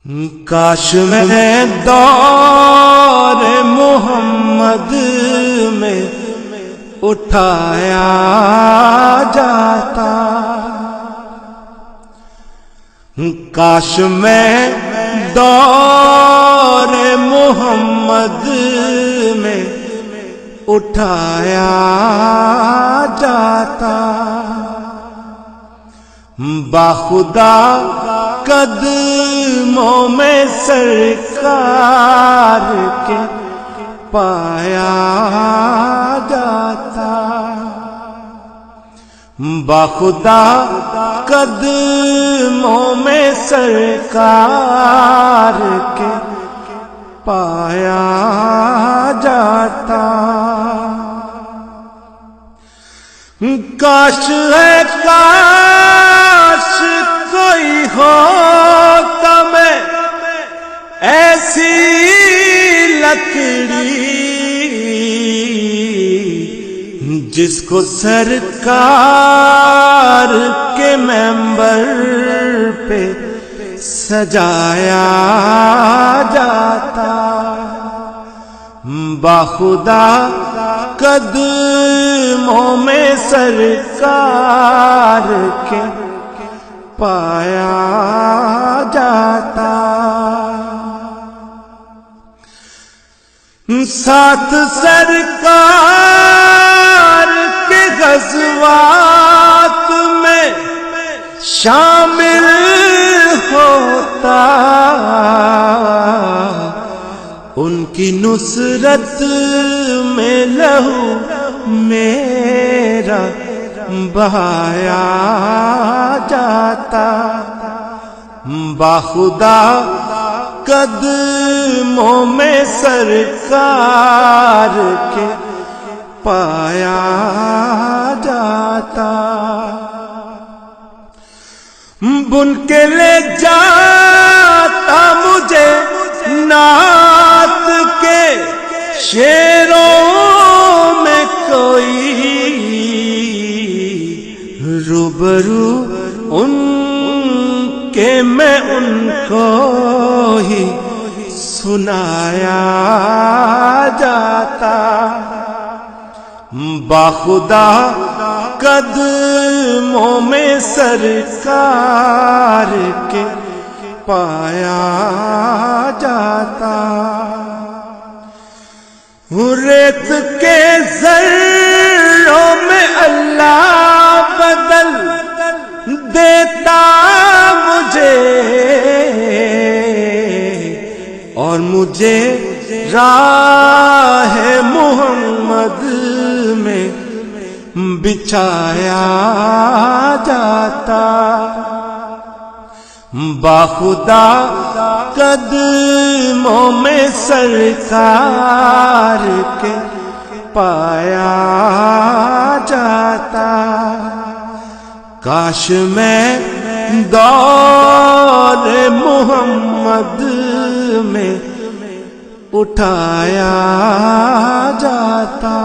کاش میں دور محمد میں اٹھایا جاتا، کاش میں دور محمد میں اٹھایا جاتا، باخدا قدموں میں سرکار کے پایا جاتا، باخدا قدموں میں سرکار کے پایا جاتا، کاش ہے کاش کوئی ہوتا میں ایسی لکڑی جس کو سرکار کے ممبر پہ سجایا جاتا، باخدا قدموں میں سرکار کے پایا جاتا، ساتھ سرکار کے غزوات میں شامل ہوتا، ان کی نصرت میں لہو میرا بہایا جاتا، باخدا قدموں میں سرکار کے پایا جاتا، بن کے لے جاتا مجھے نعت کے شعروں میں کوئی، روبرو ان کے میں ان کو ہی سنایا جاتا، باخدا قدموں میں سرکار کے پایا جاتا، ریت کے ذروں میں اللہ بدل دیتا مجھے، اور مجھے راہ محمد میں بچھایا جاتا، باخدا قدموں میں سرکار کے پایا جاتا، کاش میں دور محمد میں اٹھایا جاتا۔